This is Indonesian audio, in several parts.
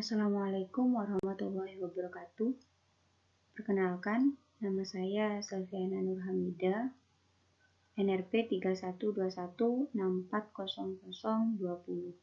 Assalamualaikum warahmatullahi wabarakatuh. Perkenalkan, nama saya Selviana Nurhamida, NRP 3121640020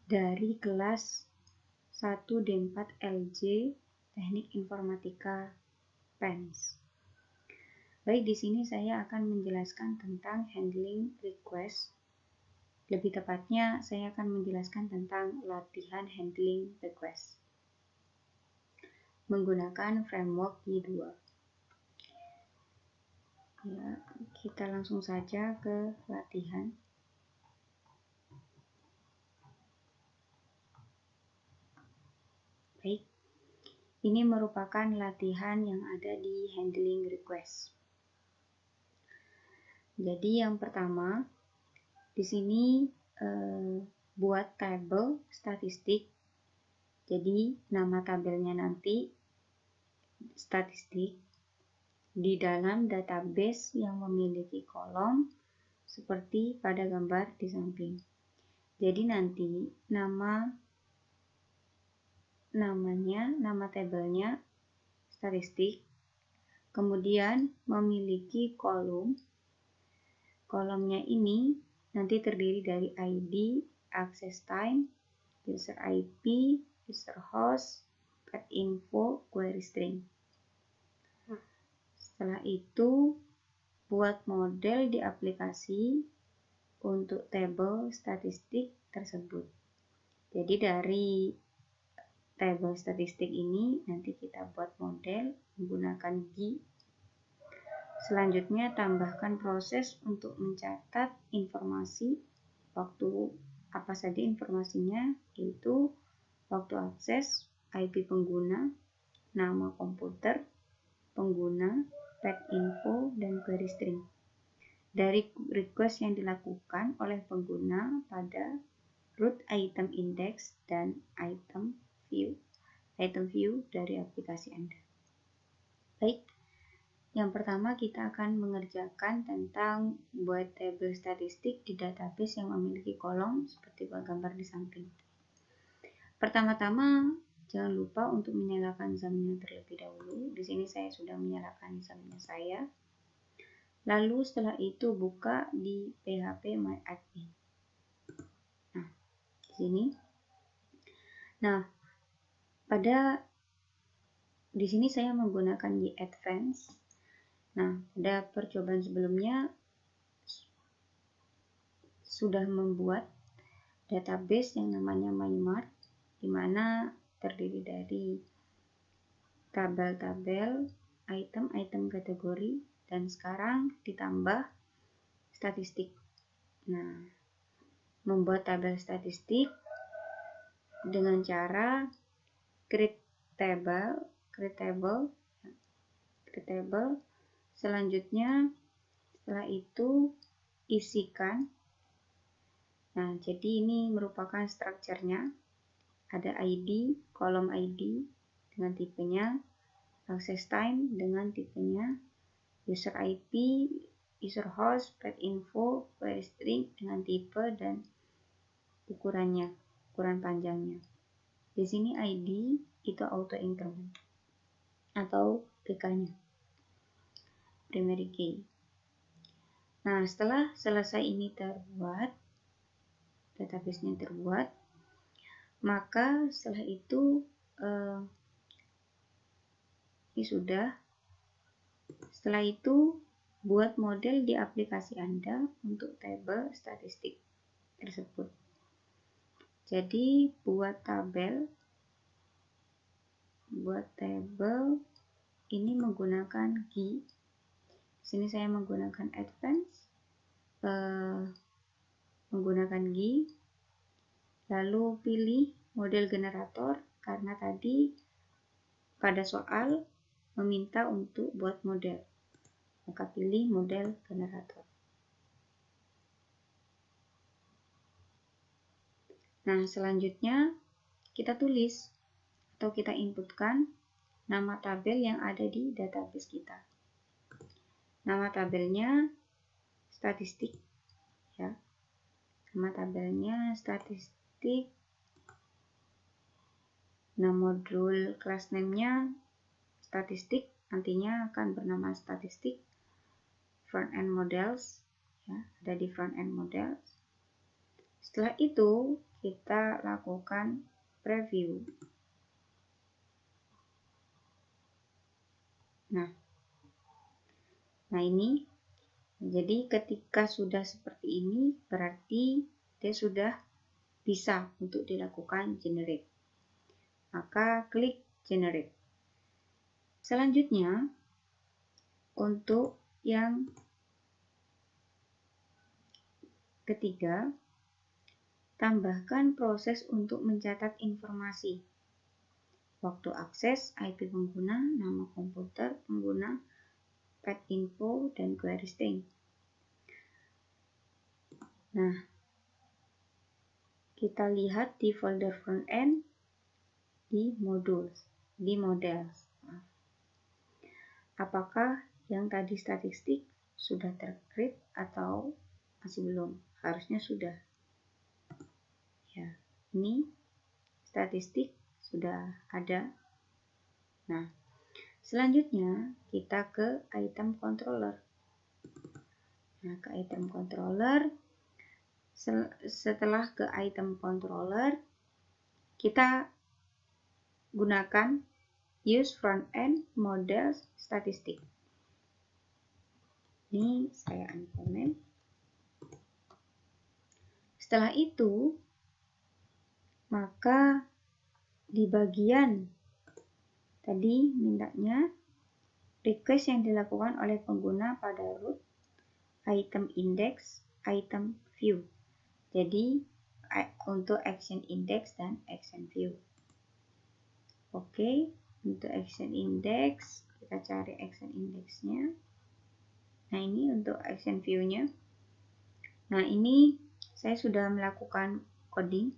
dari kelas 1D4 LJ Teknik Informatika PENS. Baik, di sini saya akan menjelaskan tentang handling request. Lebih tepatnya, saya akan menjelaskan tentang latihan handling request menggunakan framework Y2. Ya, kita langsung saja ke latihan. Baik, ini merupakan latihan yang ada di handling request. Jadi yang pertama, di sini buat tabel statistik. Jadi nama tabelnya nanti statistik di dalam database yang memiliki kolom seperti pada gambar di samping. Jadi nanti nama tabelnya statistik, kemudian memiliki kolomnya ini nanti terdiri dari ID, access time, user IP, user host, path info, query string. Setelah itu buat model di aplikasi untuk tabel statistik tersebut. Jadi dari tabel statistik ini nanti kita buat model menggunakan GUI. Selanjutnya tambahkan proses untuk mencatat informasi waktu apa saja informasinya, yaitu waktu akses, IP pengguna, nama komputer pengguna, path info, dan query string dari request yang dilakukan oleh pengguna pada root item index dan item view dari aplikasi Anda. Baik, yang pertama kita akan mengerjakan tentang buat tabel statistik di database yang memiliki kolom seperti gambar di samping. Pertama-tama jangan lupa untuk menyalakan examiner terlebih dahulu. Di sini saya sudah menyalakan examiner saya. Lalu setelah itu buka di PHP My Admin. Nah, di sini. Nah, di sini saya menggunakan di Advanced. Nah, pada percobaan sebelumnya sudah membuat database yang namanya MyMart, di mana terdiri dari tabel-tabel, item kategori, dan sekarang ditambah statistik. Nah, membuat tabel statistik dengan cara create table. Selanjutnya, setelah itu isikan. Nah, jadi ini merupakan strukturnya. Ada ID, kolom ID dengan tipenya, access time dengan tipenya, user IP, user host, path info, query string dengan tipe dan ukuran panjangnya. Di sini ID itu auto increment atau PK-nya, primary key. Nah, setelah selesai ini terbuat, database-nya terbuat, maka setelah itu ini sudah. Setelah itu buat model di aplikasi Anda untuk tabel statistik tersebut. Jadi buat tabel ini menggunakan GUI. Sini saya menggunakan Advanced, menggunakan GUI. Lalu pilih model generator karena tadi pada soal meminta untuk buat model. Maka pilih model generator. Nah, selanjutnya kita tulis atau kita inputkan nama tabel yang ada di database kita. Nama tabelnya statistik, ya. Nama tabelnya statistik Nah, modul class name-nya statistik, nantinya akan bernama statistik front end models, ya, ada di front end models. Setelah itu kita lakukan preview. Nah ini, jadi ketika sudah seperti ini berarti dia sudah bisa untuk dilakukan generate. Maka klik generate. Selanjutnya untuk yang ketiga, tambahkan proses untuk mencatat informasi. Waktu akses, IP pengguna, nama komputer pengguna, pet info, dan query string. Nah, kita lihat di folder frontend di models. Apakah yang tadi statistik sudah tercreate atau masih belum? Harusnya sudah. Ya, ini statistik sudah ada. Nah, selanjutnya kita ke item controller. Nah, ke item controller. Setelah ke item controller, kita gunakan use front end models statistik. Ini saya uncomment. Setelah itu, maka di bagian tadi mintanya request yang dilakukan oleh pengguna pada root, item index, item view. Jadi untuk action index dan action view. Oke, untuk action index kita cari action indexnya. Nah, ini untuk action view-nya. Nah, ini saya sudah melakukan coding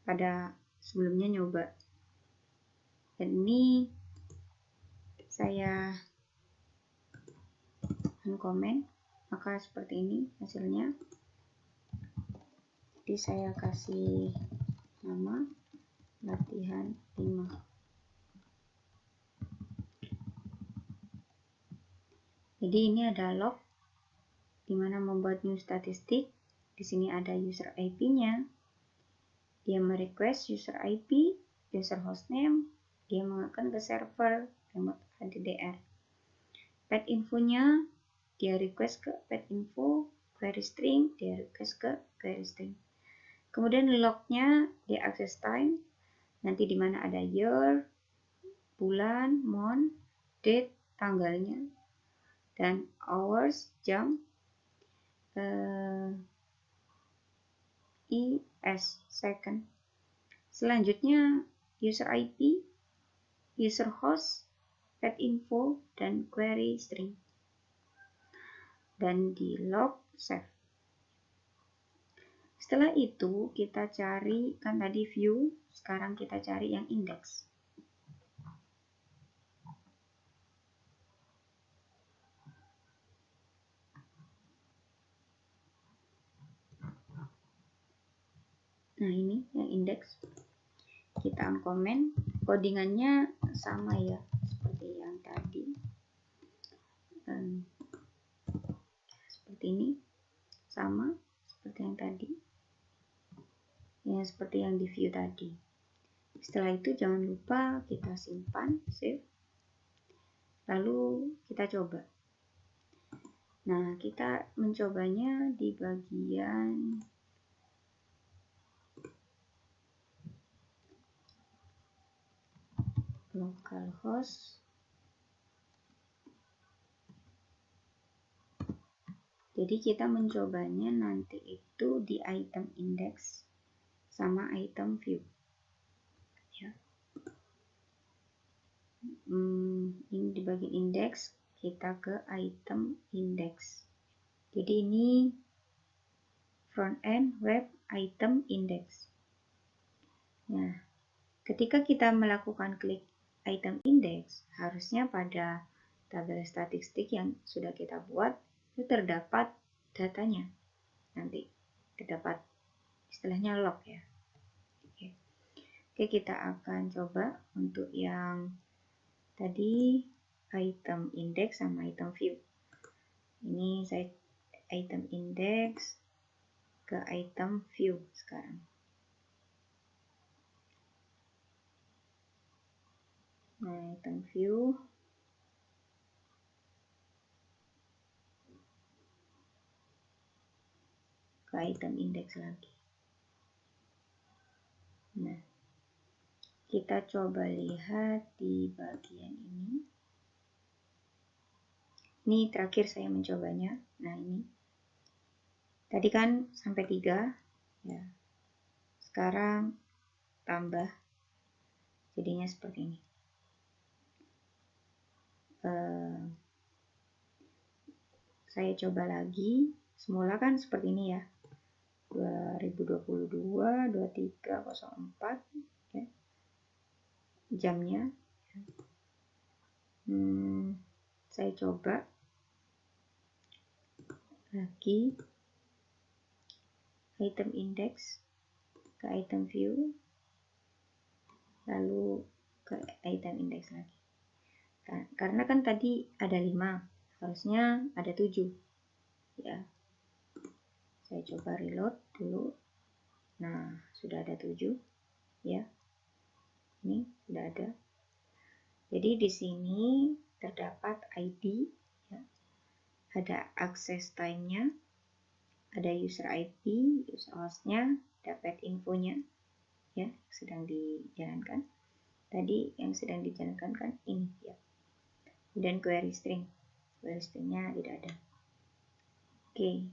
pada sebelumnya nyoba. Dan ini saya uncomment, maka seperti ini hasilnya. Jadi saya kasih nama latihan 5. Jadi ini ada log dimana membuat new statistik. Di sini ada user IP-nya. Dia merequest user IP, user hostname, dia mengakan ke server remote HDDR. Pet info-nya dia request ke pet info, query string, dia request ke query string. Kemudian log-nya dia access time, nanti di mana ada year, bulan, month, date, tanggalnya, dan hours, jam, IS, second. Selanjutnya user IP, user host, pet info, dan query string. Dan di log save. Setelah itu kita cari, kan tadi view, sekarang kita cari yang index. Nah, ini yang index. Kita uncomment, codingannya sama ya, seperti yang tadi. Seperti ini, sama seperti yang tadi. Ya, seperti yang di view tadi. Setelah itu jangan lupa kita simpan, save. Lalu kita coba. Nah, kita mencobanya di bagian localhost. Jadi kita mencobanya nanti itu di item index sama item view. Ya. Ini di bagian index, kita ke item index. Jadi ini front end web item index. Nah, ketika kita melakukan klik item index, harusnya pada tabel statistik yang sudah kita buat itu terdapat datanya. Nanti terdapat istilahnya log ya. Oke, kita akan coba untuk yang tadi item index sama item view. Ini saya item index ke item view sekarang. Nah, item view ke item index lagi. Nah, kita coba lihat di bagian ini. Ini terakhir saya mencobanya. Nah, ini. Tadi kan sampai 3. Ya. Sekarang tambah. Jadinya seperti ini. Saya coba lagi. Semula kan seperti ini ya. 2022, 2304. Ya. Jamnya. Saya coba lagi item index ke item view, lalu ke item index lagi. Karena kan tadi ada 5, harusnya ada 7 ya. Saya coba reload dulu. Nah, sudah ada 7 ya. Ini sudah ada. Jadi di sini terdapat ID ya. Ada access time-nya, ada user ID, user host-nya, dapat infonya ya, sedang dijalankan. Tadi yang sedang dijalankan kan ini ya. Dan query stringnya tidak ada. Oke.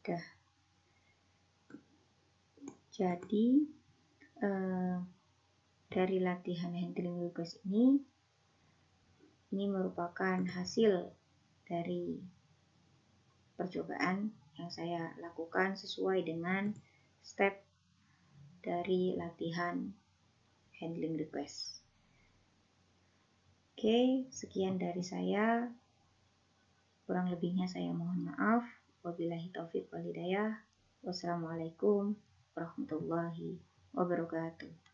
Udah. Jadi dari latihan handling request ini merupakan hasil dari percobaan yang saya lakukan sesuai dengan step dari latihan handling request. Oke, sekian dari saya. Kurang lebihnya saya mohon maaf. Wabillahi taufiq wal hidayah. Wassalamualaikum warahmatullahi wabarakatuh.